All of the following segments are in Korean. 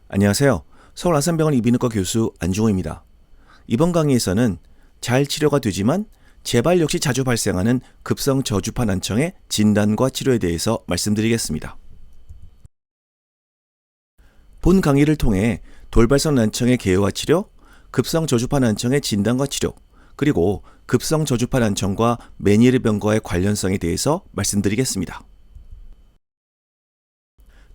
안녕하세요. 서울 아산병원 이비인후과 교수 안중호입니다. 이번 강의에서는 잘 치료가 되지만 재발 역시 자주 발생하는 급성 저주파 난청의 진단과 치료에 대해서 말씀드리겠습니다. 본 강의를 통해 돌발성 난청의 개요와 치료, 급성 저주파 난청의 진단과 치료, 그리고 급성 저주파 난청과 메니에르병과의 관련성에 대해서 말씀드리겠습니다.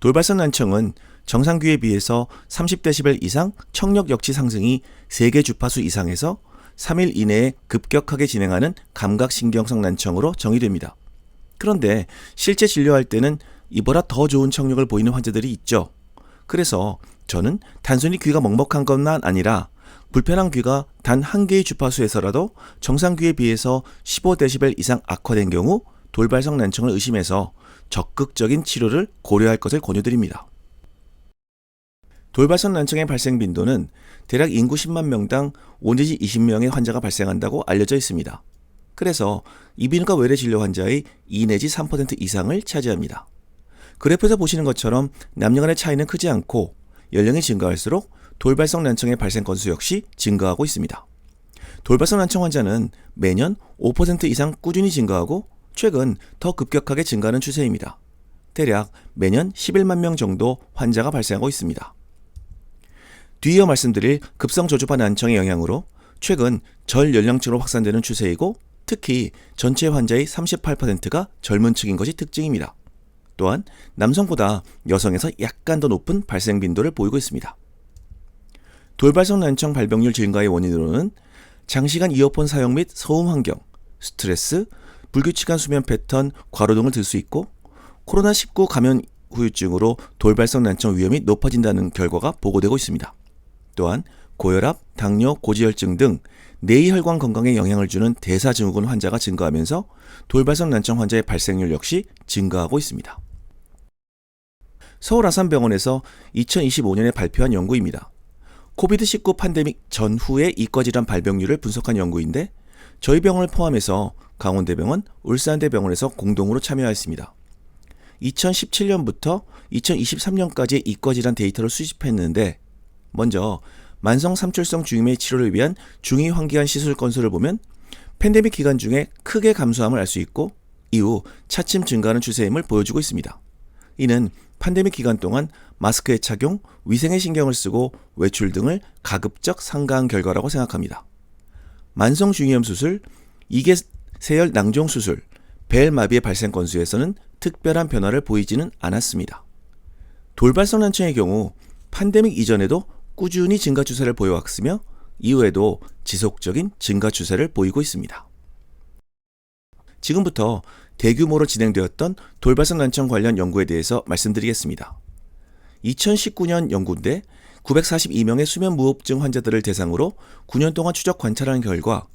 돌발성 난청은 정상 귀에 비해서 30dB 이상 청력 역치 상승이 세개 주파수 이상에서 3일 이내에 급격하게 진행하는 감각신경성 난청으로 정의됩니다. 그런데 실제 진료할 때는 이보다 더 좋은 청력을 보이는 환자들이 있죠. 그래서 저는 단순히 귀가 먹먹한 것만 아니라 불편한 귀가 단 한 개의 주파수에서라도 정상 귀에 비해서 15dB 이상 악화된 경우 돌발성 난청을 의심해서 적극적인 치료를 고려할 것을 권유드립니다. 돌발성 난청의 발생 빈도는 대략 인구 10만 명당 5 내지 20명의 환자가 발생한다고 알려져 있습니다. 그래서 이비인후과 외래 진료 환자의 2 내지 3% 이상을 차지합니다. 그래프에서 보시는 것처럼 남녀 간의 차이는 크지 않고 연령이 증가할수록 돌발성 난청의 발생 건수 역시 증가하고 있습니다. 돌발성 난청 환자는 매년 5% 이상 꾸준히 증가하고 최근 더 급격하게 증가하는 추세입니다. 대략 매년 11만 명 정도 환자가 발생하고 있습니다. 뒤이어 말씀드릴 급성 저주파 난청의 영향으로 최근 전 연령층으로 확산되는 추세이고 특히 전체 환자의 38%가 젊은 층인 것이 특징입니다. 또한 남성보다 여성에서 약간 더 높은 발생 빈도를 보이고 있습니다. 돌발성 난청 발병률 증가의 원인으로는 장시간 이어폰 사용 및 소음 환경, 스트레스, 불규칙한 수면 패턴, 과로 등을 들 수 있고 코로나19 감염 후유증으로 돌발성 난청 위험이 높아진다는 결과가 보고되고 있습니다. 또한 고혈압, 당뇨, 고지혈증 등 내이혈관 건강에 영향을 주는 대사증후군 환자가 증가하면서 돌발성 난청 환자의 발생률 역시 증가하고 있습니다. 서울 아산병원에서 2025년에 발표한 연구입니다. 코비드19 팬데믹 전후의 이과질환 발병률을 분석한 연구인데 저희 병원을 포함해서 강원대병원, 울산대병원에서 공동으로 참여하였습니다. 2017년부터 2023년까지의 이과질환 데이터를 수집했는데 먼저 만성 삼출성 중이염의 치료를 위한 중위환기관 시술 건수를 보면 팬데믹 기간 중에 크게 감소함을 알 수 있고 이후 차츰 증가하는 추세임을 보여주고 있습니다. 이는 팬데믹 기간 동안 마스크의 착용, 위생에 신경을 쓰고 외출 등을 가급적 삼가한 결과라고 생각합니다. 만성 중이염 수술, 이계 세열 낭종 수술, 벨마비의 발생 건수에서는 특별한 변화를 보이지는 않았습니다. 돌발성 난청의 경우 팬데믹 이전에도 꾸준히 증가 추세를 보여왔으며 이후에도 지속적인 증가 추세를 보이고 있습니다. 지금부터 대규모로 진행되었던 돌발성 난청 관련 연구에 대해서 말씀드리겠습니다. 2019년 연구인데 942명의 수면 무호흡증 환자들을 대상으로 9년 동안 추적 관찰한 결과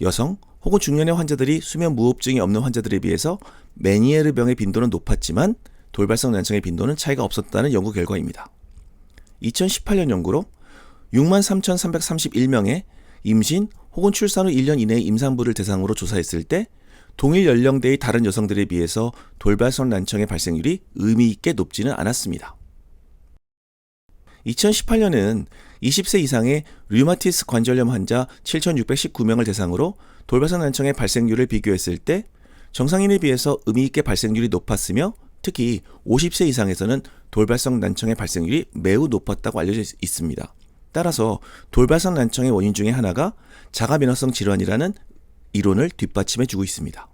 여성 혹은 중년의 환자들이 수면 무호흡증이 없는 환자들에 비해서 메니에르병의 빈도는 높았지만 돌발성 난청의 빈도는 차이가 없었다는 연구 결과입니다. 2018년 연구로 63,331명의 임신 혹은 출산 후 1년 이내의 임산부를 대상으로 조사했을 때 동일 연령대의 다른 여성들에 비해서 돌발성 난청의 발생률이 의미 있게 높지는 않았습니다. 2018년에는 20세 이상의 류마티스 관절염 환자 7,619명을 대상으로 돌발성 난청의 발생률을 비교했을 때 정상인에 비해서 의미 있게 발생률이 높았으며 특히 50세 이상에서는 돌발성 난청의 발생률이 매우 높았다고 알려져 있습니다. 따라서 돌발성 난청의 원인 중에 하나가 자가면역성 질환이라는 이론을 뒷받침해주고 있습니다.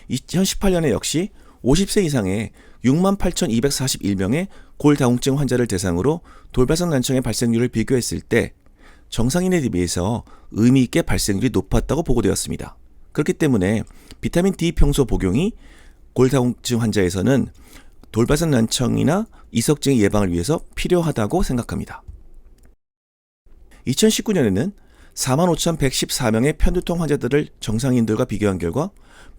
2018년에 역시 50세 이상의 68,241명의 골다공증 환자를 대상으로 돌발성 난청의 발생률을 비교했을 때 정상인에 비해서 의미 있게 발생률이 높았다고 보고되었습니다. 그렇기 때문에 비타민 D 평소 복용이 골다공증 환자에서는 돌발성 난청이나 이석증의 예방을 위해서 필요하다고 생각합니다. 2019년에는 45,114명의 편두통 환자들을 정상인들과 비교한 결과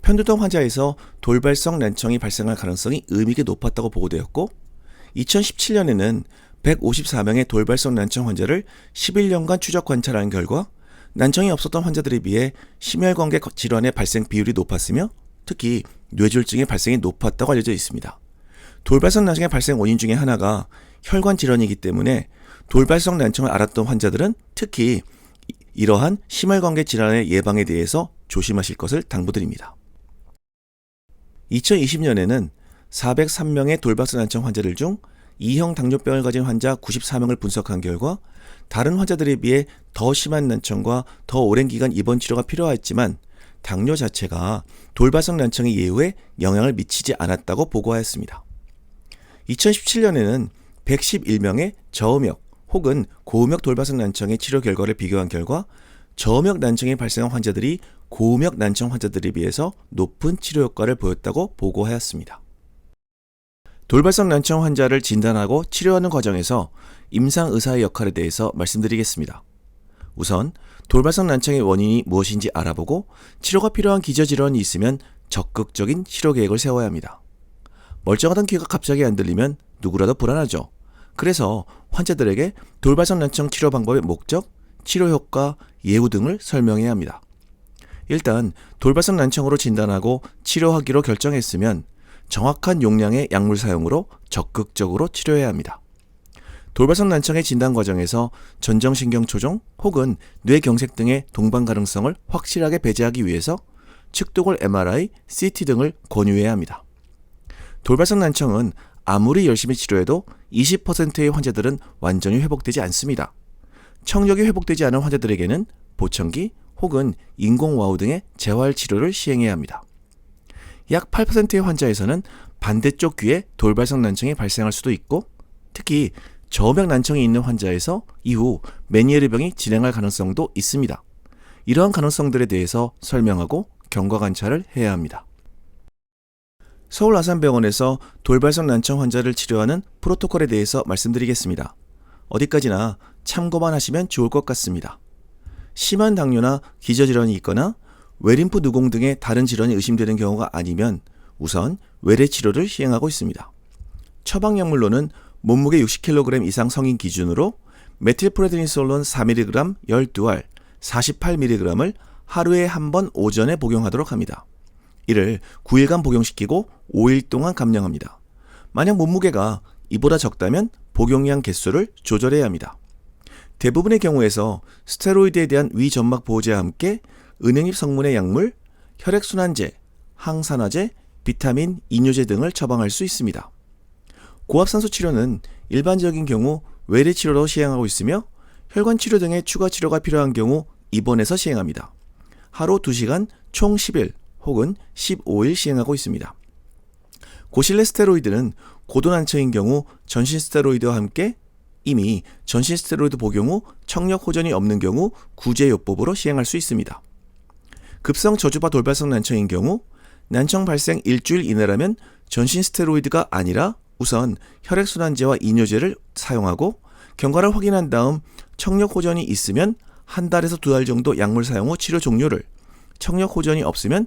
편두통 환자에서 돌발성 난청이 발생할 가능성이 의미 있게 높았다고 보고되었고 2017년에는 154명의 돌발성 난청 환자를 11년간 추적 관찰한 결과 난청이 없었던 환자들에 비해 심혈관계 질환의 발생 비율이 높았으며 특히 뇌졸중의 발생이 높았다고 알려져 있습니다. 돌발성 난청의 발생 원인 중에 하나가 혈관 질환이기 때문에 돌발성 난청을 앓았던 환자들은 특히 이러한 심혈관계 질환의 예방에 대해서 조심하실 것을 당부드립니다. 2020년에는 403명의 돌발성 난청 환자들 중 2형 당뇨병을 가진 환자 94명을 분석한 결과 다른 환자들에 비해 더 심한 난청과 더 오랜 기간 입원 치료가 필요했지만 당뇨 자체가 돌발성 난청의 예후에 영향을 미치지 않았다고 보고하였습니다. 2017년에는 111명의 저음역 혹은 고음역 돌발성 난청의 치료 결과를 비교한 결과 저음역 난청이 발생한 환자들이 고음역 난청 환자들에 비해서 높은 치료 효과를 보였다고 보고하였습니다. 돌발성 난청 환자를 진단하고 치료하는 과정에서 임상의사의 역할에 대해서 말씀드리겠습니다. 우선 돌발성 난청의 원인이 무엇인지 알아보고 치료가 필요한 기저질환이 있으면 적극적인 치료 계획을 세워야 합니다. 멀쩡하던 귀가 갑자기 안 들리면 누구라도 불안하죠. 그래서 환자들에게 돌발성 난청 치료 방법의 목적, 치료 효과, 예후 등을 설명해야 합니다. 일단 돌발성 난청으로 진단하고 치료하기로 결정했으면 정확한 용량의 약물 사용으로 적극적으로 치료해야 합니다. 돌발성 난청의 진단 과정에서 전정신경 초종 혹은 뇌경색 등의 동반 가능성을 확실하게 배제하기 위해서 측도골 MRI, CT 등을 권유해야 합니다. 돌발성 난청은 아무리 열심히 치료해도 20%의 환자들은 완전히 회복되지 않습니다. 청력이 회복되지 않은 환자들에게는 보청기 혹은 인공와우 등의 재활 치료를 시행해야 합니다. 약 8%의 환자에서는 반대쪽 귀에 돌발성 난청이 발생할 수도 있고 특히 저음역 난청이 있는 환자에서 이후 메니에르병이 진행할 가능성도 있습니다. 이러한 가능성들에 대해서 설명하고 경과 관찰을 해야 합니다. 서울 아산병원에서 돌발성 난청 환자를 치료하는 프로토콜에 대해서 말씀드리겠습니다. 어디까지나 참고만 하시면 좋을 것 같습니다. 심한 당뇨나 기저질환이 있거나 외림프 누공 등의 다른 질환이 의심되는 경우가 아니면 우선 외래 치료를 시행하고 있습니다. 처방약물로는 몸무게 60kg 이상 성인 기준으로 메틸프레드니솔론 4mg 12알 48mg을 하루에 한 번 오전에 복용하도록 합니다. 이를 9일간 복용시키고 5일 동안 감량합니다. 만약 몸무게가 이보다 적다면 복용량 개수를 조절해야 합니다. 대부분의 경우에서 스테로이드에 대한 위점막 보호제와 함께 은행잎 성분의 약물, 혈액순환제, 항산화제, 비타민, 이뇨제 등을 처방할 수 있습니다. 고압산소 치료는 일반적인 경우 외래 치료로 시행하고 있으며 혈관 치료 등의 추가 치료가 필요한 경우 입원해서 시행합니다. 하루 2시간 총 10일 혹은 15일 시행하고 있습니다. 고실내 스테로이드는 고도난청인 경우 전신 스테로이드와 함께 이미 전신 스테로이드 복용 후 청력 호전이 없는 경우 구제요법으로 시행할 수 있습니다. 급성 저주파 돌발성 난청인 경우 난청 발생 일주일 이내라면 전신 스테로이드가 아니라 우선 혈액순환제와 이뇨제를 사용하고 경과를 확인한 다음 청력 호전이 있으면 한 달에서 2달 정도 약물 사용 후 치료 종료를, 청력 호전이 없으면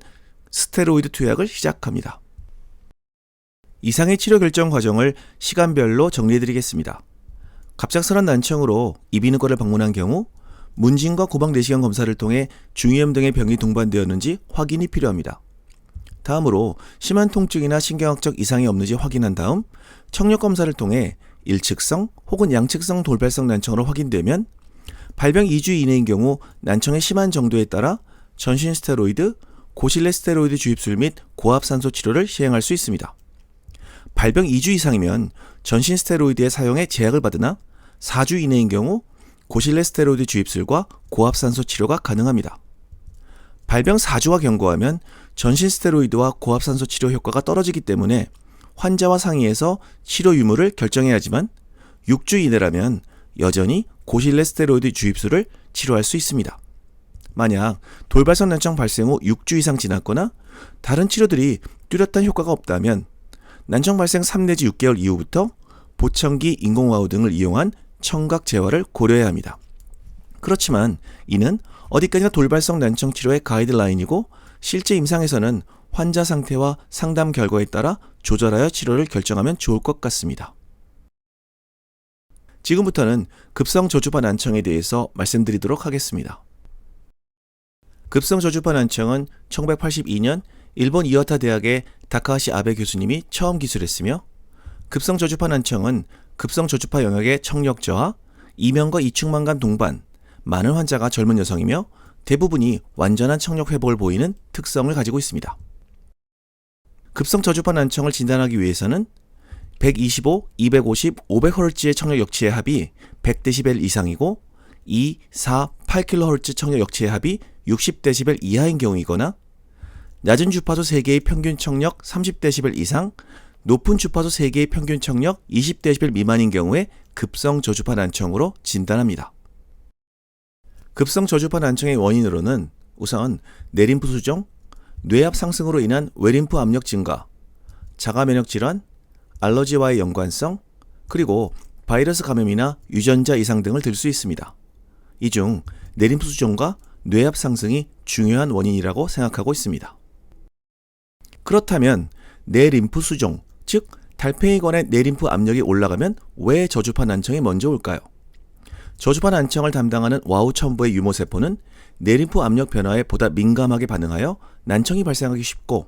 스테로이드 투약을 시작합니다. 이상의 치료 결정 과정을 시간별로 정리해드리겠습니다. 갑작스런 난청으로 이비인후과를 방문한 경우 문진과 고방 내시경 검사를 통해 중이염 등의 병이 동반되었는지 확인이 필요합니다. 다음으로 심한 통증이나 신경학적 이상이 없는지 확인한 다음 청력 검사를 통해 일측성 혹은 양측성 돌발성 난청으로 확인되면 발병 2주 이내인 경우 난청의 심한 정도에 따라 전신 스테로이드, 고실내 스테로이드 주입술 및 고압산소 치료를 시행할 수 있습니다. 발병 2주 이상이면 전신 스테로이드의 사용에 제약을 받으나 4주 이내인 경우 고실내 스테로이드 주입술과 고압산소 치료가 가능합니다. 발병 4주가 경과하면 전신 스테로이드와 고압산소 치료 효과가 떨어지기 때문에 환자와 상의해서 치료 유무를 결정해야 하지만 6주 이내라면 여전히 고실내 스테로이드 주입술을 치료할 수 있습니다. 만약 돌발성 난청 발생 후 6주 이상 지났거나 다른 치료들이 뚜렷한 효과가 없다면 난청 발생 3 내지 6개월 이후부터 보청기, 인공와우 등을 이용한 청각 재활을 고려해야 합니다. 그렇지만 이는 어디까지나 돌발성 난청 치료의 가이드라인이고 실제 임상에서는 환자 상태와 상담 결과에 따라 조절하여 치료를 결정하면 좋을 것 같습니다. 지금부터는 급성 저주파 난청에 대해서 말씀드리도록 하겠습니다. 급성 저주파 난청은 1982년 일본 이와타 대학의 다카하시 아베 교수님이 처음 기술했으며 급성 저주파 난청은 급성 저주파 영역의 청력 저하, 이명과 이충만 간 동반, 많은 환자가 젊은 여성이며 대부분이 완전한 청력 회복을 보이는 특성을 가지고 있습니다. 급성 저주파 난청을 진단하기 위해서는 125, 250, 500Hz의 청력 역치의 합이 100dB 이상이고 2, 4, 8kHz 청력 역치의 합이 60dB 이하인 경우이거나 낮은 주파수 3개의 평균 청력 30dB 이상, 높은 주파수 3개의 평균 청력 20dB 미만인 경우에 급성 저주파 난청으로 진단합니다. 급성 저주파 난청의 원인으로는 우선 내림프 수종, 뇌압 상승으로 인한 외림프 압력 증가, 자가 면역 질환, 알러지와의 연관성, 그리고 바이러스 감염이나 유전자 이상 등을 들 수 있습니다. 이 중 내림프 수종과 뇌압 상승이 중요한 원인이라고 생각하고 있습니다. 그렇다면 내림프 수종, 즉 달팽이관의 내림프 압력이 올라가면 왜 저주파 난청이 먼저 올까요? 저주파 난청을 담당하는 와우 첨부의 유모세포는 내림프 압력 변화에 보다 민감하게 반응하여 난청이 발생하기 쉽고,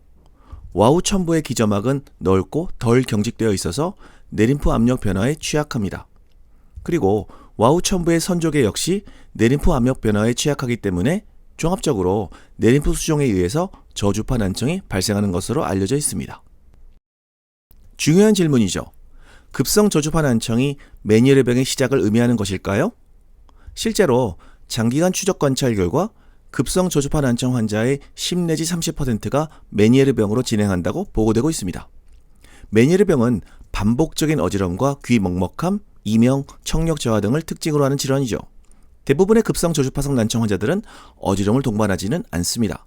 와우 첨부의 기저막은 넓고 덜 경직되어 있어서 내림프 압력 변화에 취약합니다. 그리고 와우 첨부의 선조개 역시 내림프 압력 변화에 취약하기 때문에 종합적으로 내림프 수종에 의해서 저주파 난청이 발생하는 것으로 알려져 있습니다. 중요한 질문이죠. 급성 저주파 난청이 메니에르병의 시작을 의미하는 것일까요? 실제로 장기간 추적 관찰 결과 급성 저주파 난청 환자의 10 내지 30%가 메니에르병으로 진행한다고 보고되고 있습니다. 메니에르병은 반복적인 어지럼과 귀 먹먹함, 이명, 청력 저하 등을 특징으로 하는 질환이죠. 대부분의 급성 저주파성 난청 환자들은 어지럼을 동반하지는 않습니다.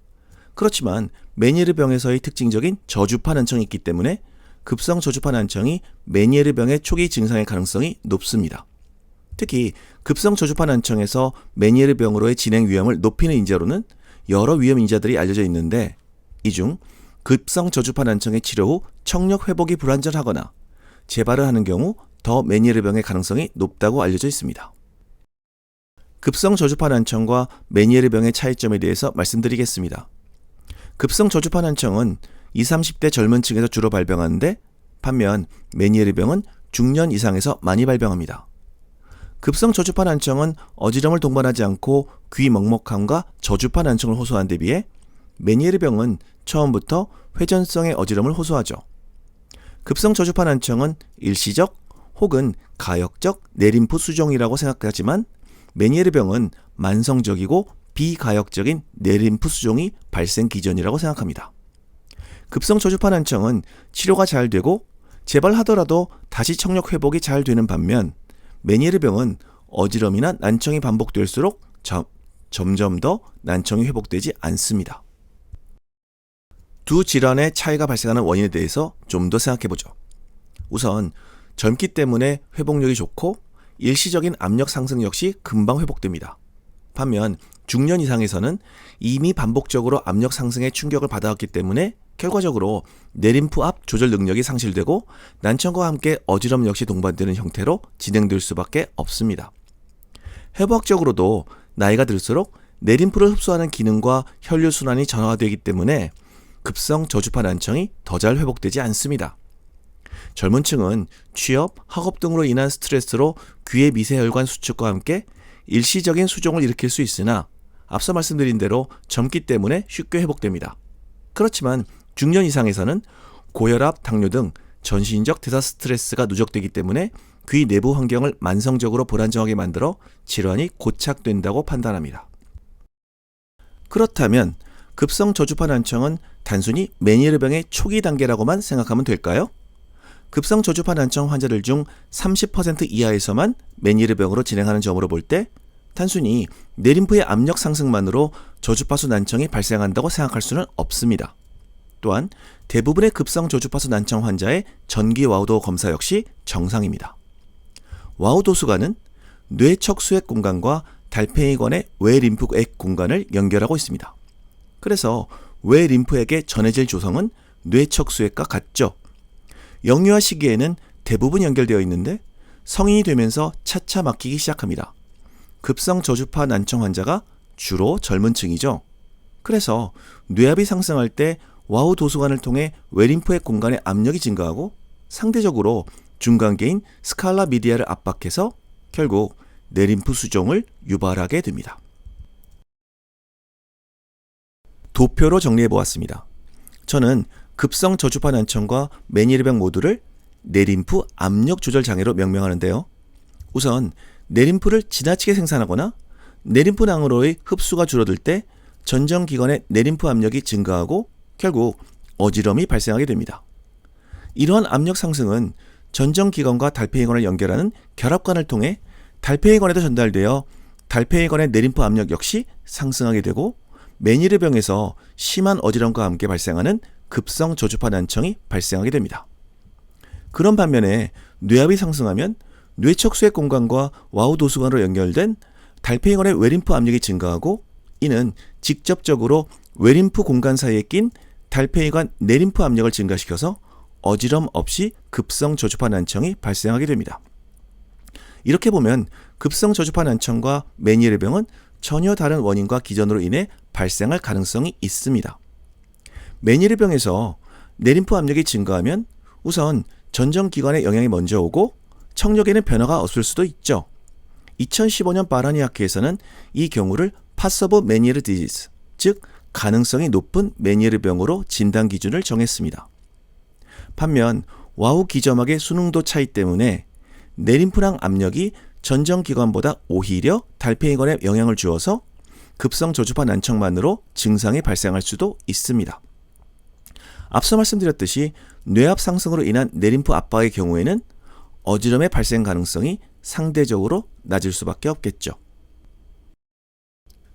그렇지만 메니에르병에서의 특징적인 저주파 난청이 있기 때문에 급성 저주파 난청이 메니에르병의 초기 증상의 가능성이 높습니다. 특히 급성 저주파 난청에서 메니에르병으로의 진행 위험을 높이는 인자로는 여러 위험 인자들이 알려져 있는데, 이 중 급성 저주파 난청의 치료 후 청력 회복이 불완전하거나 재발을 하는 경우 더 메니에르병의 가능성이 높다고 알려져 있습니다. 급성 저주파 난청과 메니에르병의 차이점에 대해서 말씀드리겠습니다. 급성 저주파 난청은 20, 30대 젊은 층에서 주로 발병하는데, 반면 메니에르병은 중년 이상에서 많이 발병합니다. 급성 저주파 난청은 어지럼을 동반하지 않고 귀 먹먹함과 저주파 난청을 호소한 데 비해 메니에르병은 처음부터 회전성의 어지럼을 호소하죠. 급성 저주파 난청은 일시적 혹은 가역적 내림프 수종이라고 생각하지만 메니에르병은 만성적이고 비가역적인 내림프 수종이 발생 기전이라고 생각합니다. 급성 저주파 난청은 치료가 잘 되고 재발하더라도 다시 청력 회복이 잘 되는 반면, 메니에르병은 어지럼이나 난청이 반복될수록 점점 더 난청이 회복되지 않습니다. 두 질환의 차이가 발생하는 원인에 대해서 좀 더 생각해보죠. 우선 젊기 때문에 회복력이 좋고 일시적인 압력 상승 역시 금방 회복됩니다. 반면 중년 이상에서는 이미 반복적으로 압력 상승에 충격을 받아왔기 때문에 결과적으로 내림프 압 조절 능력이 상실되고 난청과 함께 어지럼 역시 동반되는 형태로 진행될 수밖에 없습니다. 해부학적으로도 나이가 들수록 내림프를 흡수하는 기능과 혈류순환이 전환되기 때문에 급성 저주파 난청이 더 잘 회복되지 않습니다. 젊은 층은 취업, 학업 등으로 인한 스트레스로 귀의 미세혈관 수축과 함께 일시적인 수종을 일으킬 수 있으나 앞서 말씀드린 대로 젊기 때문에 쉽게 회복됩니다. 그렇지만 중년 이상에서는 고혈압, 당뇨 등 전신적 대사 스트레스가 누적되기 때문에 귀 내부 환경을 만성적으로 불안정하게 만들어 질환이 고착된다고 판단합니다. 그렇다면 급성 저주파 난청은 단순히 메니에르병의 초기 단계라고만 생각하면 될까요? 급성 저주파 난청 환자들 중 30% 이하에서만 메니에르병으로 진행하는 점으로 볼 때 단순히 내림프의 압력 상승만으로 저주파수 난청이 발생한다고 생각할 수는 없습니다. 또한 대부분의 급성 저주파수 난청 환자의 전기 와우도 검사 역시 정상입니다. 와우 도수관은 뇌척수액 공간과 달팽이관의 외림프액 공간을 연결하고 있습니다. 그래서 외림프액의 전해질 조성은 뇌척수액과 같죠. 영유아 시기에는 대부분 연결되어 있는데 성인이 되면서 차차 막히기 시작합니다. 급성 저주파 난청 환자가 주로 젊은 층이죠. 그래서 뇌압이 상승할 때 와우 도수관을 통해 외림프액 공간의 압력이 증가하고 상대적으로 중간계인 스칼라 미디아를 압박해서 결국 내림프 수종을 유발하게 됩니다. 도표로 정리해보았습니다. 저는 급성 저주파 난청과 메니에르병 모두를 내림프 압력 조절 장애로 명명하는데요. 우선 내림프를 지나치게 생산하거나 내림프낭으로의 흡수가 줄어들 때 전정기관의 내림프 압력이 증가하고 결국 어지럼이 발생하게 됩니다. 이러한 압력 상승은 전정기관과 달팽이관을 연결하는 결합관을 통해 달팽이관에도 전달되어 달팽이관의 내림프 압력 역시 상승하게 되고 메니에르병에서 심한 어지럼과 함께 발생하는 급성 저주파 난청이 발생하게 됩니다. 그런 반면에 뇌압이 상승하면 뇌척수액 공간과 와우 도수관으로 연결된 달팽이관의 외림프 압력이 증가하고 이는 직접적으로 외림프 공간 사이에 낀 달팽이관 내림프 압력을 증가시켜서 어지럼 없이 급성 저주파 난청이 발생하게 됩니다. 이렇게 보면 급성 저주파 난청과 메니에르병은 전혀 다른 원인과 기전으로 인해 발생할 가능성이 있습니다. 메니에르병에서 내림프 압력이 증가하면 우선 전정기관에 영향이 먼저 오고 청력에는 변화가 없을 수도 있죠. 2015년 바라니 학회에서는 이 경우를 파서버 메니에르 디지즈, 즉 가능성이 높은 메니에르병으로 진단 기준을 정했습니다. 반면 와우 기점학의 순응도 차이 때문에 내림프낭 압력이 전정기관보다 오히려 달팽이관에 영향을 주어서 급성 저주파 난청만으로 증상이 발생할 수도 있습니다. 앞서 말씀드렸듯이 뇌압 상승으로 인한 내림프 압박의 경우에는 어지럼의 발생 가능성이 상대적으로 낮을 수밖에 없겠죠.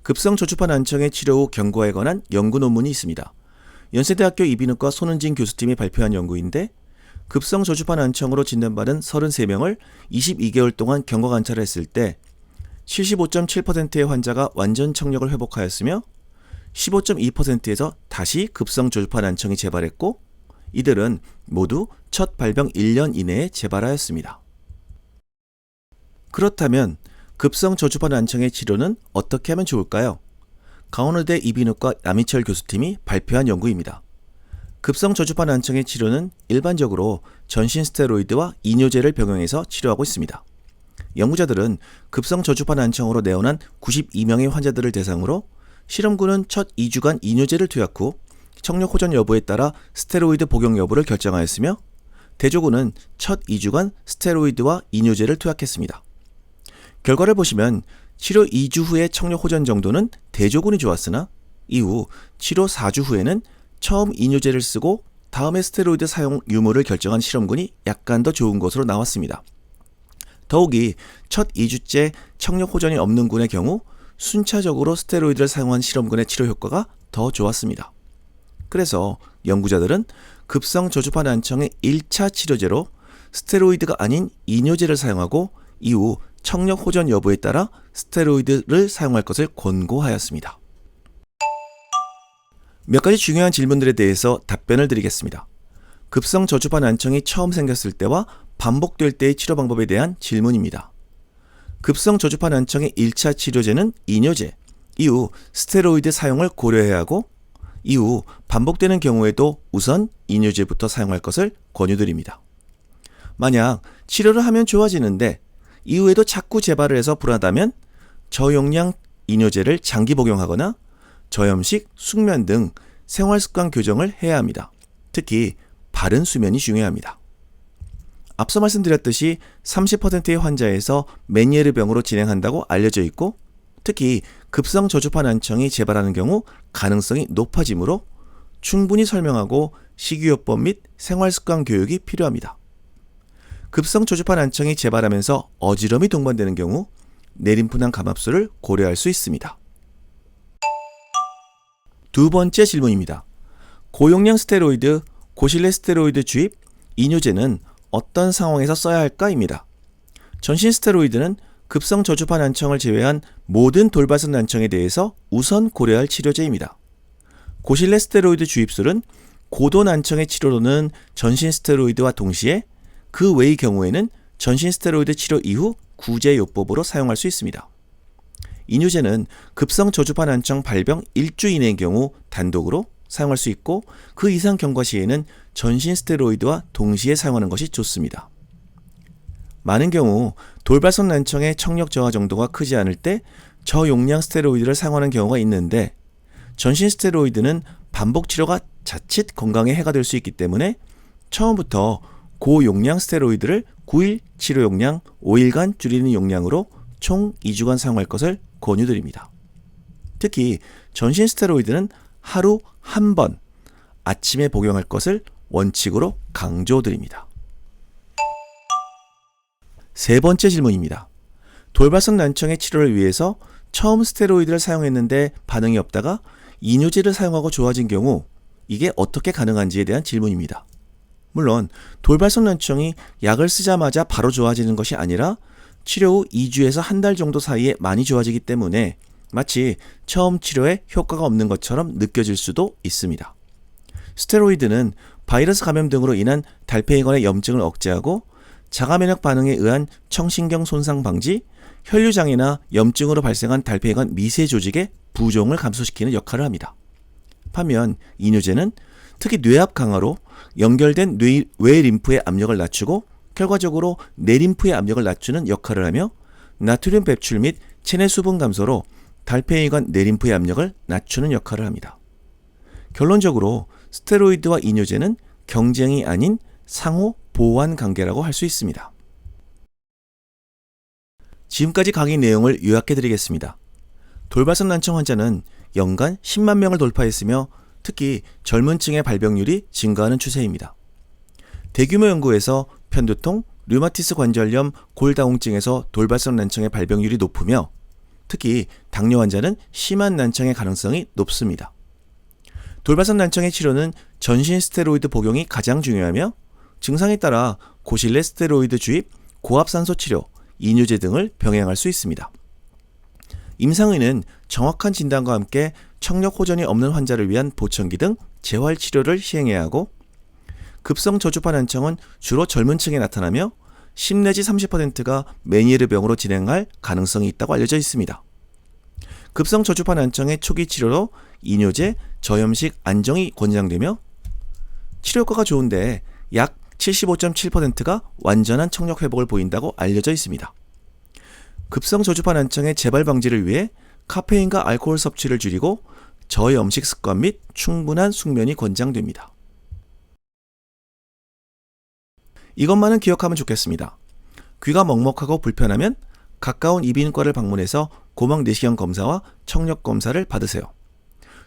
급성 저주파 난청의 치료 후 경과에 관한 연구 논문이 있습니다. 연세대학교 이비인후과 손은진 교수팀이 발표한 연구인데 급성 저주파 난청으로 진단받은 33명을 22개월 동안 경과 관찰을 했을 때 75.7%의 환자가 완전 청력을 회복하였으며 15.2%에서 다시 급성 저주파 난청이 재발했고 이들은 모두 첫 발병 1년 이내에 재발하였습니다. 그렇다면 급성 저주파 난청의 치료는 어떻게 하면 좋을까요? 강원의대 이비인후과 남희철 교수팀이 발표한 연구입니다. 급성 저주파 난청의 치료는 일반적으로 전신 스테로이드와 이뇨제를 병행해서 치료하고 있습니다. 연구자들은 급성 저주파 난청으로 내원한 92명의 환자들을 대상으로 실험군은 첫 2주간 이뇨제를 투약 후 청력 호전 여부에 따라 스테로이드 복용 여부를 결정하였으며 대조군은 첫 2주간 스테로이드와 이뇨제를 투약했습니다. 결과를 보시면 치료 2주 후의 청력 호전 정도는 대조군이 좋았으나 이후 치료 4주 후에는 처음 이뇨제를 쓰고 다음에 스테로이드 사용 유무를 결정한 실험군이 약간 더 좋은 것으로 나왔습니다. 더욱이 첫 2주째 청력 호전이 없는 군의 경우 순차적으로 스테로이드를 사용한 실험군의 치료 효과가 더 좋았습니다. 그래서 연구자들은 급성 저주파 난청의 1차 치료제로 스테로이드가 아닌 이뇨제를 사용하고 이후 청력 호전 여부에 따라 스테로이드를 사용할 것을 권고하였습니다. 몇 가지 중요한 질문들에 대해서 답변을 드리겠습니다. 급성 저주파 난청이 처음 생겼을 때와 반복될 때의 치료 방법에 대한 질문입니다. 급성 저주파 난청의 1차 치료제는 이뇨제, 이후 스테로이드 사용을 고려해야 하고 이후 반복되는 경우에도 우선 이뇨제부터 사용할 것을 권유드립니다. 만약 치료를 하면 좋아지는데 이후에도 자꾸 재발을 해서 불안하다면 저용량 이뇨제를 장기 복용하거나 저염식, 숙면 등 생활습관 교정을 해야 합니다. 특히 바른 수면이 중요합니다. 앞서 말씀드렸듯이 30%의 환자에서 메니에르병으로 진행한다고 알려져 있고 특히 급성 저주파 난청이 재발하는 경우 가능성이 높아지므로 충분히 설명하고 식이요법 및 생활습관 교육이 필요합니다. 급성 저주파 난청이 재발하면서 어지럼이 동반되는 경우 내림프낭 감압술을 고려할 수 있습니다. 두 번째 질문입니다. 고용량 스테로이드, 고실내 스테로이드 주입, 이뇨제는 어떤 상황에서 써야 할까?입니다. 전신 스테로이드는 급성 저주파 난청을 제외한 모든 돌발성 난청에 대해서 우선 고려할 치료제입니다. 고실내 스테로이드 주입술은 고도 난청의 치료로는 전신 스테로이드와 동시에 그 외의 경우에는 전신 스테로이드 치료 이후 구제요법으로 사용할 수 있습니다. 이뇨제는 급성 저주파 난청 발병 1주 이내의 경우 단독으로 사용할 수 있고 그 이상 경과 시에는 전신 스테로이드와 동시에 사용하는 것이 좋습니다. 많은 경우 돌발성 난청의 청력 저하 정도가 크지 않을 때 저용량 스테로이드를 사용하는 경우가 있는데 전신 스테로이드는 반복 치료가 자칫 건강에 해가 될 수 있기 때문에 처음부터 고용량 스테로이드를 9일 치료 용량 5일간 줄이는 용량으로 총 2주간 사용할 것을 권유드립니다. 특히 전신 스테로이드는 하루 한 번 아침에 복용할 것을 원칙으로 강조드립니다. 세 번째 질문입니다. 돌발성 난청의 치료를 위해서 처음 스테로이드를 사용했는데 반응이 없다가 이뇨제를 사용하고 좋아진 경우 이게 어떻게 가능한지에 대한 질문입니다. 물론 돌발성 난청이 약을 쓰자마자 바로 좋아지는 것이 아니라 치료 후 2주에서 한 달 정도 사이에 많이 좋아지기 때문에 마치 처음 치료에 효과가 없는 것처럼 느껴질 수도 있습니다. 스테로이드는 바이러스 감염 등으로 인한 달팽이관의 염증을 억제하고 자가면역 반응에 의한 청신경 손상 방지, 혈류장애나 염증으로 발생한 달팽이관 미세 조직의 부종을 감소시키는 역할을 합니다. 반면 이뇨제는 특히 뇌압 강화로 연결된 외 림프의 압력을 낮추고 결과적으로 내림프의 압력을 낮추는 역할을 하며 나트륨 배출 및 체내 수분 감소로 달팽이관 내림프의 압력을 낮추는 역할을 합니다. 결론적으로 스테로이드와 이뇨제는 경쟁이 아닌 상호 보완 관계라고 할 수 있습니다. 지금까지 강의 내용을 요약해 드리겠습니다. 돌발성 난청 환자는 연간 10만 명을 돌파했으며 특히 젊은 층의 발병률이 증가하는 추세입니다. 대규모 연구에서 편두통, 류마티스 관절염, 골다공증에서 돌발성 난청의 발병률이 높으며 특히 당뇨 환자는 심한 난청의 가능성이 높습니다. 돌발성 난청의 치료는 전신 스테로이드 복용이 가장 중요하며 증상에 따라 고실내 스테로이드 주입, 고압산소 치료, 이뇨제 등을 병행할 수 있습니다. 임상의는 정확한 진단과 함께 청력 호전이 없는 환자를 위한 보청기 등 재활 치료를 시행해야 하고 급성 저주파 난청은 주로 젊은 층에 나타나며 10 내지 30%가 메니에르병으로 진행할 가능성이 있다고 알려져 있습니다. 급성 저주파 난청의 초기 치료로 이뇨제, 저염식, 안정이 권장되며 치료 효과가 좋은데 약 75.7%가 완전한 청력 회복을 보인다고 알려져 있습니다. 급성 저주파 난청의 재발 방지를 위해 카페인과 알코올 섭취를 줄이고 저염식 습관 및 충분한 숙면이 권장됩니다. 이것만은 기억하면 좋겠습니다. 귀가 먹먹하고 불편하면 가까운 이비인후과를 방문해서 고막 내시경 검사와 청력 검사를 받으세요.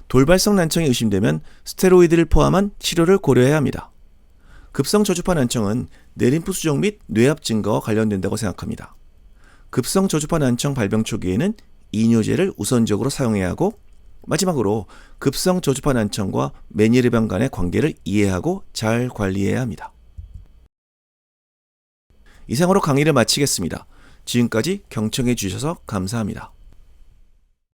돌발성 난청이 의심되면 스테로이드를 포함한 치료를 고려해야 합니다. 급성 저주파 난청은 내림프 수정 및 뇌압 증가와 관련된다고 생각합니다. 급성 저주파 난청 발병 초기에는 이뇨제를 우선적으로 사용해야 하고 마지막으로 급성 저주파 난청과 메니에르병 간의 관계를 이해하고 잘 관리해야 합니다. 이상으로 강의를 마치겠습니다. 지금까지 경청해 주셔서 감사합니다.